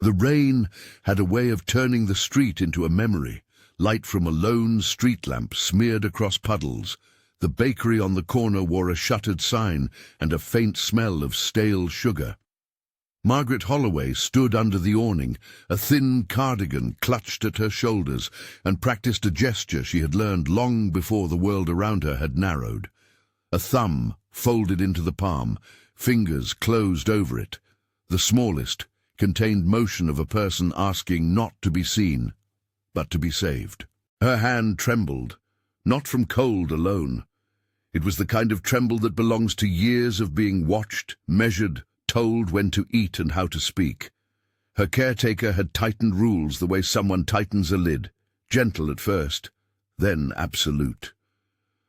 The rain had a way of turning the street into a memory. Light from a lone street lamp smeared across puddles. The bakery on the corner wore a shuttered sign and a faint smell of stale sugar. Margaret Holloway stood under the awning, a thin cardigan clutched at her shoulders, and practiced a gesture she had learned long before the world around her had narrowed. A thumb folded into the palm, fingers closed over it. The smallest contained motion of a person asking not to be seen, but to be saved. Her hand trembled, not from cold alone. It was the kind of tremble that belongs to years of being watched, measured, told when to eat and how to speak. Her caretaker had tightened rules the way someone tightens a lid, gentle at first, then absolute.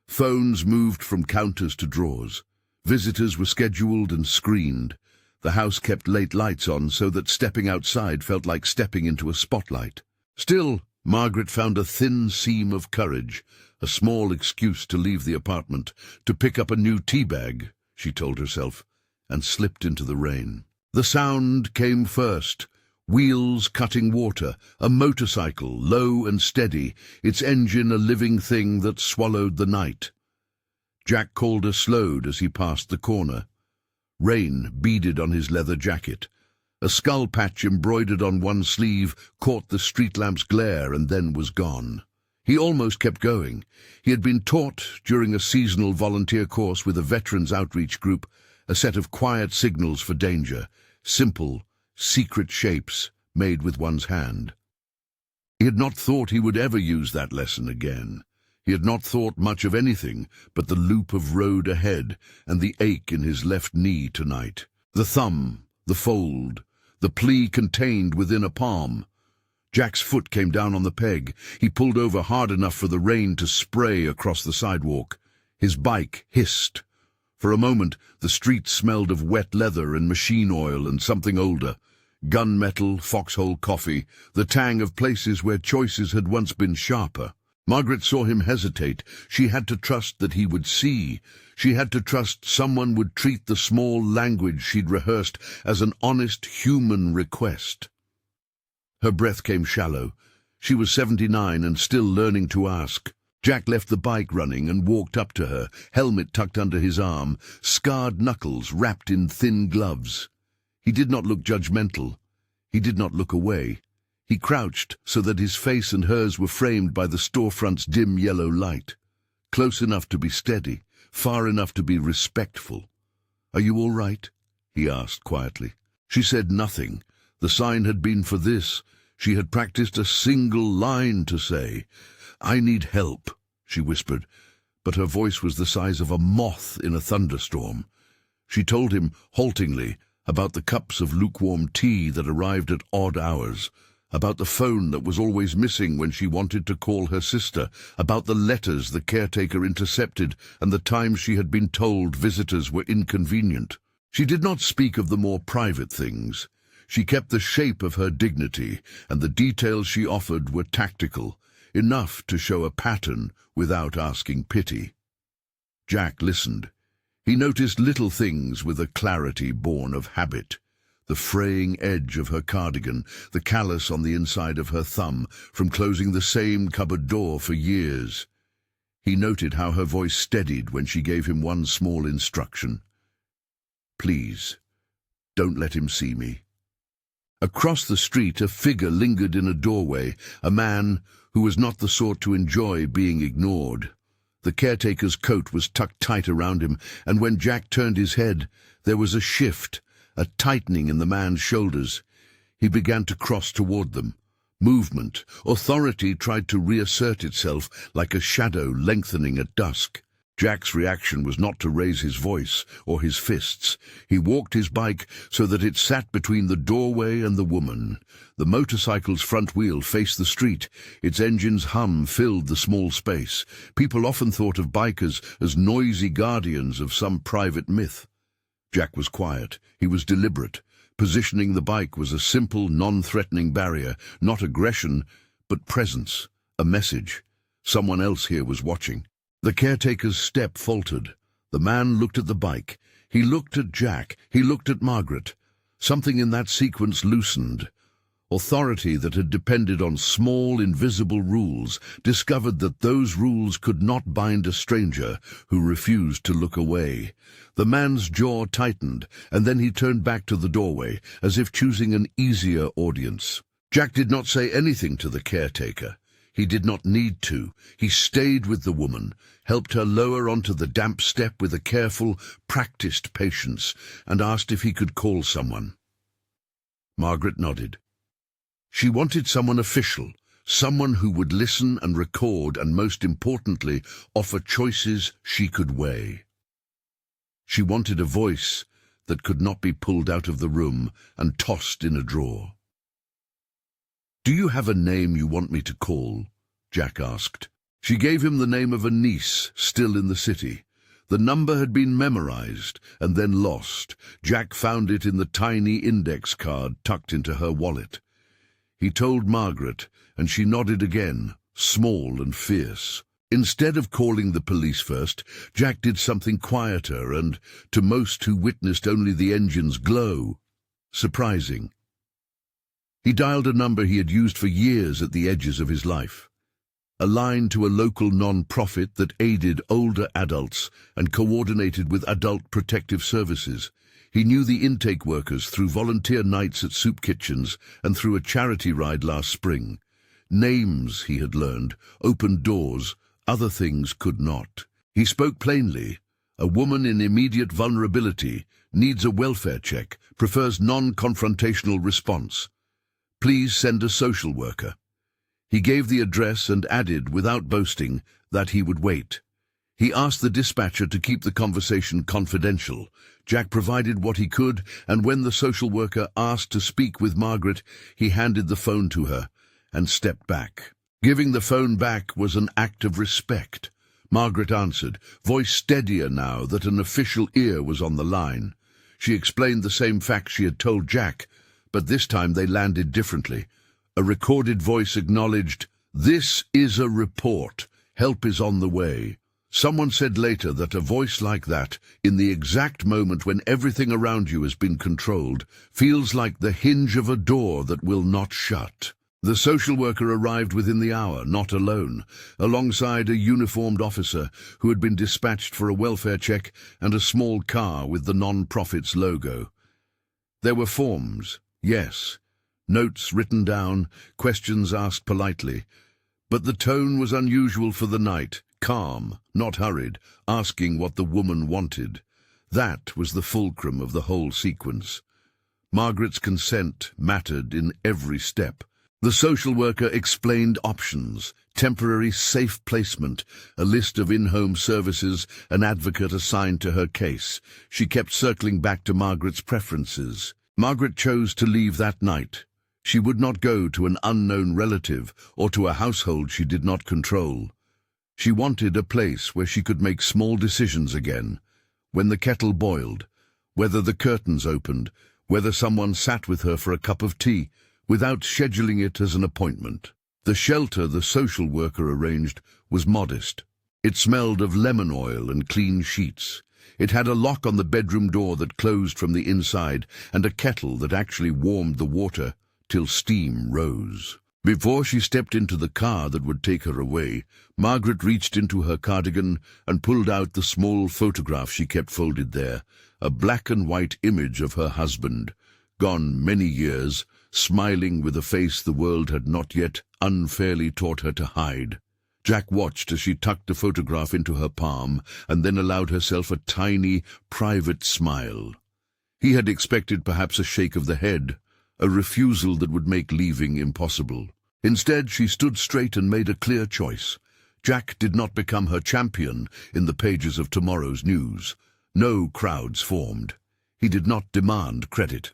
Phones moved from counters to drawers. Visitors were scheduled and screened. The house kept late lights on so that stepping outside felt like stepping into a spotlight. Still, Margaret found a thin seam of courage, a small excuse to leave the apartment, to pick up a new tea bag, she told herself, and slipped into the rain. The sound came first, wheels cutting water, a motorcycle, low and steady, its engine a living thing that swallowed the night. Jack Calder slowed as he passed the corner. Rain beaded on his leather jacket. A skull patch embroidered on one sleeve caught the street lamp's glare and then was gone. He almost kept going. He had been taught during a seasonal volunteer course with a veterans outreach group a set of quiet signals for danger, simple, secret shapes made with one's hand. He had not thought he would ever use that lesson again. He had not thought much of anything but the loop of road ahead and the ache in his left knee tonight. The thumb, the fold, the plea contained within a palm. Jack's foot came down on the peg. He pulled over hard enough for the rain to spray across the sidewalk. His bike hissed. For a moment, the street smelled of wet leather and machine oil and something older. Gunmetal, foxhole coffee, the tang of places where choices had once been sharper. Margaret saw him hesitate. She had to trust that he would see. She had to trust someone would treat the small language she'd rehearsed as an honest human request. Her breath came shallow. She was 79 and still learning to ask. Jack left the bike running and walked up to her, helmet tucked under his arm, scarred knuckles wrapped in thin gloves. He did not look judgmental. He did not look away. He crouched so that his face and hers were framed by the storefront's dim yellow light. Close enough to be steady, far enough to be respectful. "Are you all right?" he asked quietly. She said nothing. The sign had been for this. She had practiced a single line to say. "I need help," she whispered, but her voice was the size of a moth in a thunderstorm. She told him, haltingly, about the cups of lukewarm tea that arrived at odd hours, about the phone that was always missing when she wanted to call her sister, about the letters the caretaker intercepted and the times she had been told visitors were inconvenient. She did not speak of the more private things. She kept the shape of her dignity, and the details she offered were tactical, enough to show a pattern without asking pity. Jack listened. He noticed little things with a clarity born of habit. The fraying edge of her cardigan, the callus on the inside of her thumb, from closing the same cupboard door for years. He noted how her voice steadied when she gave him one small instruction. "Please, don't let him see me." Across the street, a figure lingered in a doorway, a man who was not the sort to enjoy being ignored. The caretaker's coat was tucked tight around him, and when Jack turned his head, there was a shift, a tightening in the man's shoulders. He began to cross toward them. Movement, authority tried to reassert itself like a shadow lengthening at dusk. Jack's reaction was not to raise his voice or his fists. He walked his bike so that it sat between the doorway and the woman. The motorcycle's front wheel faced the street. Its engine's hum filled the small space. People often thought of bikers as noisy guardians of some private myth. Jack was quiet. He was deliberate. Positioning the bike was a simple, non-threatening barrier, not aggression, but presence, a message. Someone else here was watching. The caretaker's step faltered. The man looked at the bike. He looked at Jack. He looked at Margaret. Something in that sequence loosened. Authority that had depended on small, invisible rules discovered that those rules could not bind a stranger who refused to look away. The man's jaw tightened, and then he turned back to the doorway, as if choosing an easier audience. Jack did not say anything to the caretaker. He did not need to. He stayed with the woman, helped her lower onto the damp step with a careful, practiced patience, and asked if he could call someone. Margaret nodded. She wanted someone official, someone who would listen and record and, most importantly, offer choices she could weigh. She wanted a voice that could not be pulled out of the room and tossed in a drawer. "Do you have a name you want me to call?" Jack asked. She gave him the name of a niece still in the city. The number had been memorized and then lost. Jack found it in the tiny index card tucked into her wallet. He told Margaret, and she nodded again, small and fierce. Instead of calling the police first, Jack did something quieter and, to most who witnessed only the engine's glow, surprising. He dialed a number he had used for years at the edges of his life. A line to a local non-profit that aided older adults and coordinated with adult protective services. He knew the intake workers through volunteer nights at soup kitchens and through a charity ride last spring. Names, he had learned, opened doors other things could not. He spoke plainly. A woman in immediate vulnerability needs a welfare check, prefers non-confrontational response. Please send a social worker. He gave the address and added, without boasting, that he would wait. He asked the dispatcher to keep the conversation confidential. Jack provided what he could, and when the social worker asked to speak with Margaret, he handed the phone to her and stepped back. Giving the phone back was an act of respect. Margaret answered, voice steadier now that an official ear was on the line. She explained the same facts she had told Jack, but this time they landed differently. A recorded voice acknowledged, "This is a report. Help is on the way." Someone said later that a voice like that, in the exact moment when everything around you has been controlled, feels like the hinge of a door that will not shut. The social worker arrived within the hour, not alone, alongside a uniformed officer who had been dispatched for a welfare check and a small car with the non-profit's logo. There were forms, yes, notes written down, questions asked politely, but the tone was unusual for the night, calm, not hurried, asking what the woman wanted. That was the fulcrum of the whole sequence. Margaret's consent mattered in every step. The social worker explained options, temporary safe placement, a list of in-home services, an advocate assigned to her case. She kept circling back to Margaret's preferences. Margaret chose to leave that night. She would not go to an unknown relative or to a household she did not control. She wanted a place where she could make small decisions again. When the kettle boiled, whether the curtains opened, whether someone sat with her for a cup of tea, without scheduling it as an appointment. The shelter the social worker arranged was modest. It smelled of lemon oil and clean sheets. It had a lock on the bedroom door that closed from the inside and a kettle that actually warmed the water till steam rose. Before she stepped into the car that would take her away, Margaret reached into her cardigan and pulled out the small photograph she kept folded there, a black and white image of her husband, gone many years, smiling with a face the world had not yet unfairly taught her to hide. Jack watched as she tucked the photograph into her palm and then allowed herself a tiny, private smile. He had expected perhaps a shake of the head, a refusal that would make leaving impossible. Instead, she stood straight and made a clear choice. Jack did not become her champion in the pages of tomorrow's news. No crowds formed. He did not demand credit.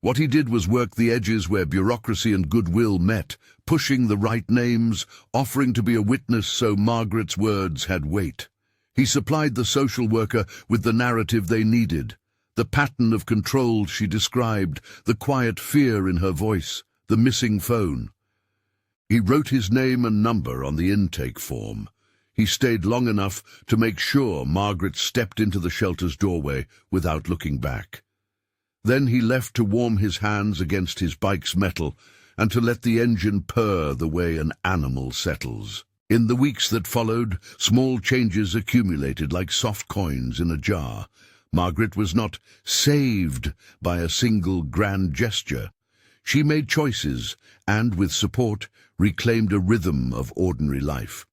What he did was work the edges where bureaucracy and goodwill met, pushing the right names, offering to be a witness so Margaret's words had weight. He supplied the social worker with the narrative they needed, the pattern of control she described, the quiet fear in her voice, the missing phone. He wrote his name and number on the intake form. He stayed long enough to make sure Margaret stepped into the shelter's doorway without looking back. Then he left to warm his hands against his bike's metal and to let the engine purr the way an animal settles. In the weeks that followed, small changes accumulated like soft coins in a jar. Margaret was not saved by a single grand gesture. She made choices and, with support, reclaimed a rhythm of ordinary life.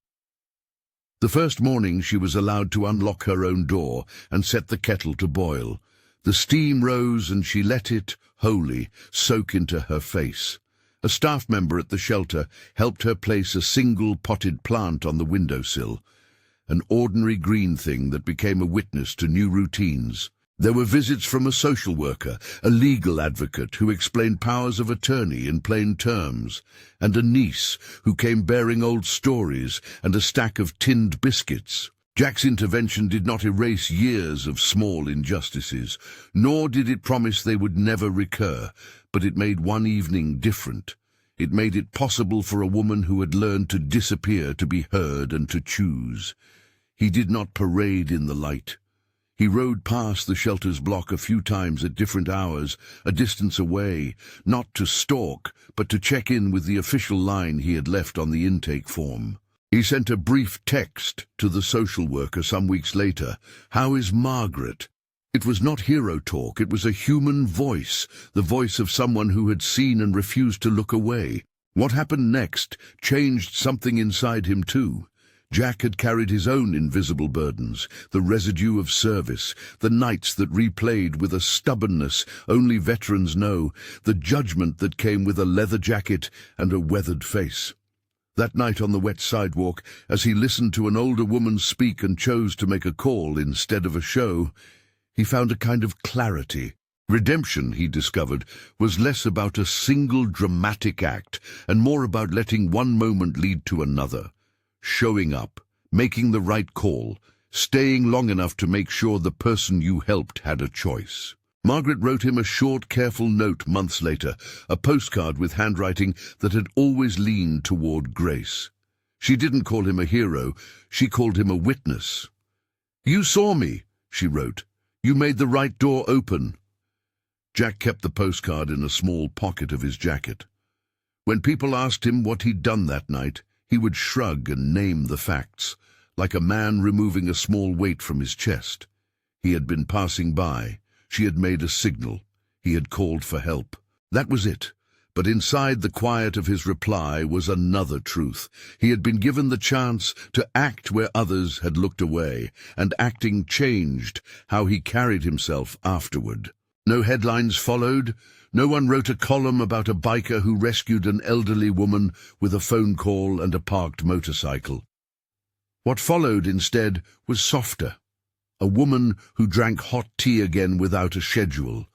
The first morning she was allowed to unlock her own door and set the kettle to boil. The steam rose and she let it, wholly, soak into her face. A staff member at the shelter helped her place a single potted plant on the windowsill, an ordinary green thing that became a witness to new routines. There were visits from a social worker, a legal advocate who explained powers of attorney in plain terms, and a niece who came bearing old stories and a stack of tinned biscuits. Jack's intervention did not erase years of small injustices, nor did it promise they would never recur, but it made one evening different. It made it possible for a woman who had learned to disappear to be heard and to choose. He did not parade in the light. He rode past the shelter's block a few times at different hours, a distance away, not to stalk, but to check in with the official line he had left on the intake form. He sent a brief text to the social worker some weeks later. "How is Margaret?" It was not hero talk, it was a human voice, the voice of someone who had seen and refused to look away. What happened next changed something inside him too. Jack had carried his own invisible burdens, the residue of service, the nights that replayed with a stubbornness only veterans know, the judgment that came with a leather jacket and a weathered face. That night on the wet sidewalk, as he listened to an older woman speak and chose to make a call instead of a show, he found a kind of clarity. Redemption, he discovered, was less about a single dramatic act and more about letting one moment lead to another. Showing up, making the right call, staying long enough to make sure the person you helped had a choice. Margaret wrote him a short, careful note months later, a postcard with handwriting that had always leaned toward grace. She didn't call him a hero, she called him a witness. "You saw me," she wrote. "You made the right door open." Jack kept the postcard in a small pocket of his jacket. When people asked him what he'd done that night, he would shrug and name the facts, like a man removing a small weight from his chest. He had been passing by. She had made a signal. He had called for help. That was it. But inside the quiet of his reply was another truth. He had been given the chance to act where others had looked away, and acting changed how he carried himself afterward. No headlines followed. No one wrote a column about a biker who rescued an elderly woman with a phone call and a parked motorcycle. What followed instead was softer. A woman who drank hot tea again without a schedule.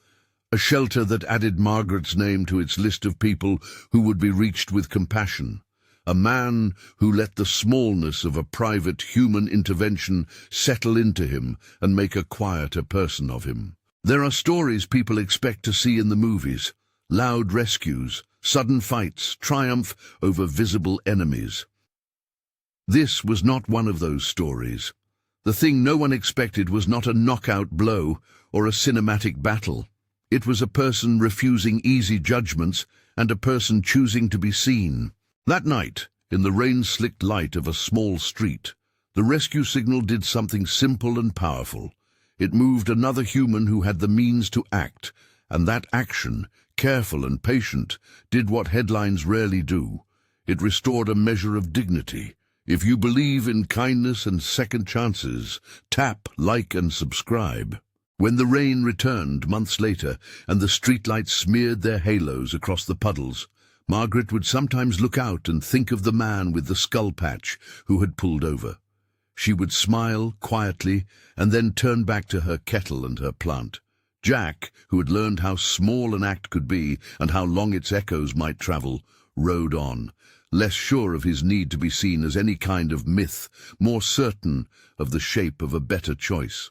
A shelter that added Margaret's name to its list of people who would be reached with compassion. A man who let the smallness of a private human intervention settle into him and make a quieter person of him. There are stories people expect to see in the movies. Loud rescues, sudden fights, triumph over visible enemies. This was not one of those stories. The thing no one expected was not a knockout blow or a cinematic battle. It was a person refusing easy judgments and a person choosing to be seen. That night, in the rain-slicked light of a small street, the rescue signal did something simple and powerful. It moved another human who had the means to act, and that action, careful and patient, did what headlines rarely do. It restored a measure of dignity. If you believe in kindness and second chances, tap, like, and subscribe. When the rain returned months later and the streetlights smeared their halos across the puddles, Margaret would sometimes look out and think of the man with the skull patch who had pulled over. She would smile quietly and then turn back to her kettle and her plant. Jack, who had learned how small an act could be and how long its echoes might travel, rode on, less sure of his need to be seen as any kind of myth, more certain of the shape of a better choice.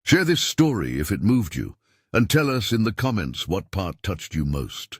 Share this story if it moved you, and tell us in the comments what part touched you most.